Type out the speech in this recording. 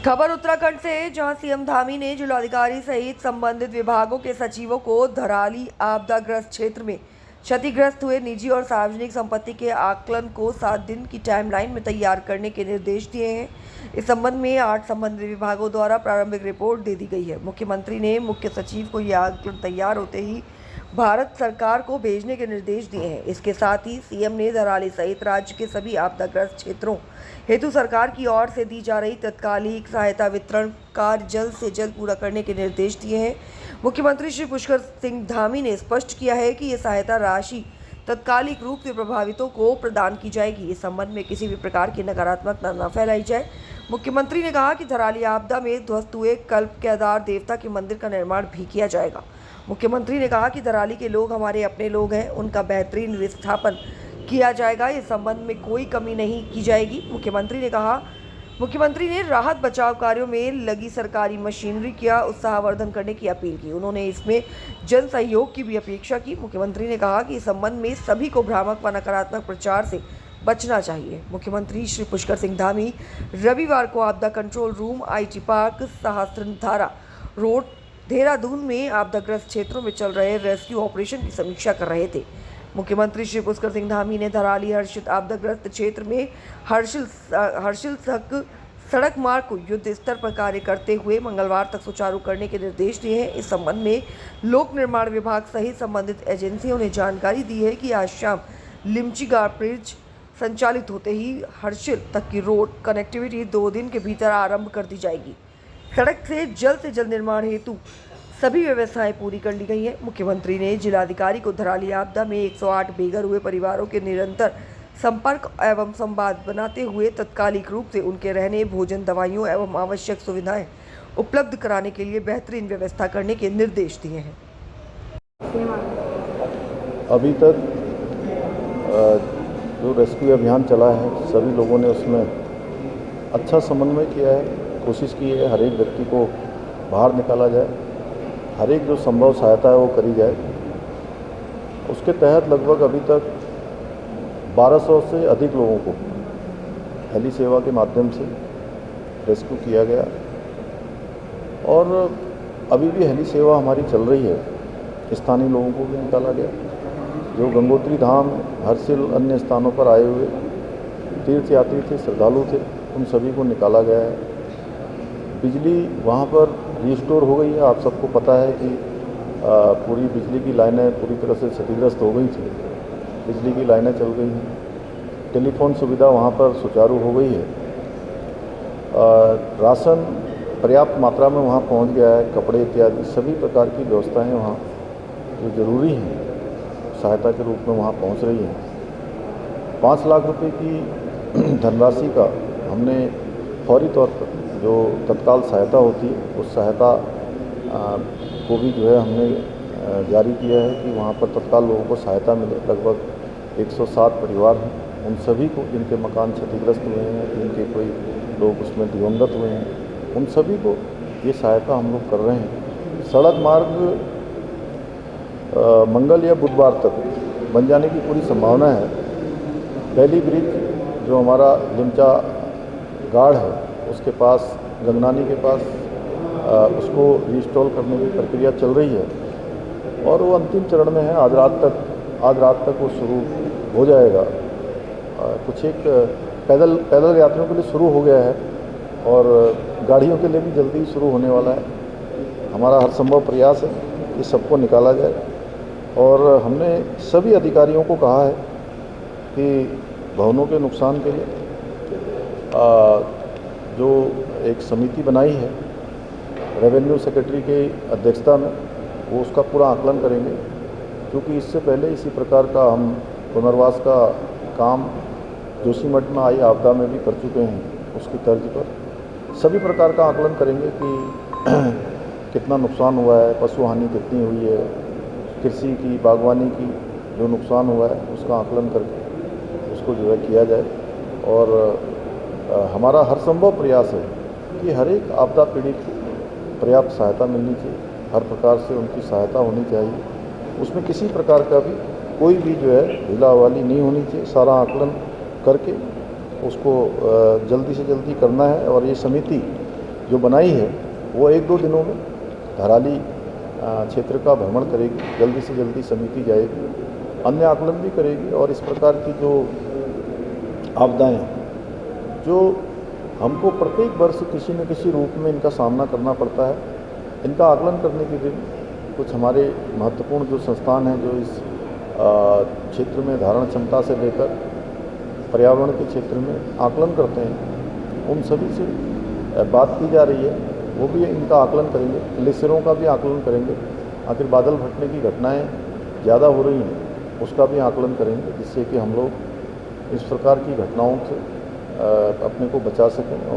खबर उत्तराखंड से है, जहां सीएम धामी ने जिलाधिकारी सहित संबंधित विभागों के सचिवों को धराली आपदाग्रस्त क्षेत्र में क्षतिग्रस्त हुए निजी और सार्वजनिक संपत्ति के आकलन को 7 दिन की टाइमलाइन में तैयार करने के निर्देश दिए हैं। इस संबंध में 8 संबंधित विभागों द्वारा प्रारंभिक रिपोर्ट दे दी गई है। मुख्यमंत्री ने मुख्य सचिव को यह आकलन तैयार होते ही भारत सरकार को भेजने के निर्देश दिए हैं। इसके साथ ही सीएम ने धराली सहित राज्य के सभी आपदाग्रस्त क्षेत्रों हेतु सरकार की ओर से दी जा रही तत्कालिक सहायता वितरण कार्य जल्द से जल्द पूरा करने के निर्देश दिए हैं। मुख्यमंत्री श्री पुष्कर सिंह धामी ने स्पष्ट किया है कि ये सहायता राशि तत्कालिक रूप से प्रभावितों को प्रदान की जाएगी। इस संबंध में किसी भी प्रकार की नकारात्मकता न फैलाई जाए। मुख्यमंत्री ने कहा कि धराली आपदा में ध्वस्त हुए कल्प केदार देवता के मंदिर का निर्माण भी किया जाएगा। मुख्यमंत्री ने कहा कि धराली के लोग हमारे अपने लोग हैं, उनका बेहतरीन विस्थापन किया जाएगा। इस संबंध में कोई कमी नहीं की जाएगी। मुख्यमंत्री ने राहत बचाव कार्यों में लगी सरकारी मशीनरी का उत्साहवर्धन करने की अपील की। उन्होंने इसमें जन सहयोग की भी अपेक्षा की। मुख्यमंत्री ने कहा कि इस संबंध में सभी को भ्रामक व नकारात्मक प्रचार से बचना चाहिए। मुख्यमंत्री श्री पुष्कर सिंह धामी रविवार को आपदा control room IT park Sahastradhara road Dehradun में आपदाग्रस्त क्षेत्रों में चल रहे रेस्क्यू ऑपरेशन की समीक्षा कर रहे थे। मुख्यमंत्री श्री पुष्कर सिंह धामी ने धराली हर्षित आपदाग्रस्त क्षेत्र में हर्षिल तक सड़क मार्ग को युद्ध स्तर पर कार्य करते हुए मंगलवार तक सुचारू करने के निर्देश दिए हैं। इस संबंध में लोक निर्माण विभाग सहित संबंधित एजेंसियों ने जानकारी दी है कि आज शाम लिमचीगाड़ ब्रिज संचालित होते ही हर्षिल तक की रोड कनेक्टिविटी 2 दिन के भीतर आरंभ कर दी जाएगी। सड़क से जल्द निर्माण हेतु सभी व्यवस्थाएं पूरी कर ली गई हैं। मुख्यमंत्री ने जिलाधिकारी को धराली आपदा में 108 बेघर हुए परिवारों के निरंतर संपर्क एवं संवाद बनाते हुए तत्कालिक रूप से उनके रहने, भोजन, दवाइयों एवं आवश्यक सुविधाएं उपलब्ध कराने के लिए बेहतरीन व्यवस्था करने के निर्देश दिए हैं। अभी तक जो रेस्क्यू अभियान चला है, सभी लोगों ने उसमें अच्छा समन्वय किया है। कोशिश की है हर एक व्यक्ति को बाहर निकाला जाए, हर एक जो संभव सहायता है वो करी जाए। उसके तहत लगभग अभी तक 1200 से अधिक लोगों को हेली सेवा के माध्यम से रेस्क्यू किया गया और अभी भी हेली सेवा हमारी चल रही है। स्थानीय लोगों को भी निकाला गया, जो गंगोत्री धाम, हर्षिल, अन्य स्थानों पर आए हुए तीर्थ यात्री थे, श्रद्धालु थे, उन सभी को निकाला गया है। बिजली वहाँ पर रिस्टोर हो गई है। आप सबको पता है कि पूरी बिजली की लाइनें पूरी तरह से क्षतिग्रस्त हो गई थी, बिजली की लाइनें चल गई हैं। टेलीफोन सुविधा वहाँ पर सुचारू हो गई है। राशन पर्याप्त मात्रा में वहाँ पहुँच गया है। कपड़े इत्यादि सभी प्रकार की व्यवस्थाएं वहाँ जो ज़रूरी हैं सहायता के रूप में वहाँ पहुँच रही हैं। 5 लाख रुपए की धनराशि का हमने फौरी तौर पर जो तत्काल सहायता होती है उस सहायता को भी जो है हमने जारी किया है कि वहाँ पर तत्काल लोगों को सहायता मिले। लगभग 107 परिवार हैं, उन सभी को जिनके मकान क्षतिग्रस्त हुए हैं, जिनके कोई लोग उसमें दिवंगत हुए हैं, उन सभी को ये सहायता हम लोग कर रहे हैं। सड़क मार्ग मंगल या बुधवार तक बन जाने की पूरी संभावना है। पहली ब्रिज जो हमारा लिमचा गाड़ है उसके पास, गंगनानी के पास, उसको रिस्टॉल करने की प्रक्रिया चल रही है और वो अंतिम चरण में है। आज रात तक वो शुरू हो जाएगा। कुछ एक पैदल यात्रियों के लिए शुरू हो गया है और गाड़ियों के लिए भी जल्दी शुरू होने वाला है। हमारा हर संभव प्रयास है कि सबको निकाला जाए और हमने सभी अधिकारियों को कहा है कि भवनों के नुकसान के लिए जो एक समिति बनाई है रेवेन्यू सेक्रेटरी के अध्यक्षता में, वो उसका पूरा आकलन करेंगे, क्योंकि इससे पहले इसी प्रकार का हम पुनर्वास का काम जोशीमठ में आई आपदा में भी कर चुके हैं। उसकी तर्ज पर सभी प्रकार का आकलन करेंगे कि कितना नुकसान हुआ है, पशु हानि कितनी हुई है, कृषि की, बागवानी की जो नुकसान हुआ है उसका आकलन करके उसको जो है किया जाए। और हमारा हर संभव प्रयास है कि हर एक आपदा पीड़ित को पर्याप्त सहायता मिलनी चाहिए, हर प्रकार से उनकी सहायता होनी चाहिए। उसमें किसी प्रकार का भी कोई भी जो है ढीलावाली नहीं होनी चाहिए। सारा आकलन करके उसको जल्दी से जल्दी करना है और ये समिति जो बनाई है वो 1-2 दिनों में धराली क्षेत्र का भ्रमण करेगी, जल्दी से जल्दी समिति जाएगी, अन्य आकलन भी करेगी और इस प्रकार की जो आपदाएं जो हमको प्रत्येक वर्ष किसी न किसी रूप में इनका सामना करना पड़ता है, इनका आकलन करने के लिए कुछ हमारे महत्वपूर्ण जो संस्थान हैं जो इस क्षेत्र में धारण क्षमता से लेकर पर्यावरण के क्षेत्र में आकलन करते हैं, उन सभी से बात की जा रही है। वो भी इनका आकलन करेंगे, ग्लेशियरों का भी आकलन करेंगे, आखिर बादल फटने की घटनाएं ज़्यादा हो रही हैं उसका भी आकलन करेंगे, जिससे कि हम लोग इस प्रकार की घटनाओं से अपने को बचा सकें और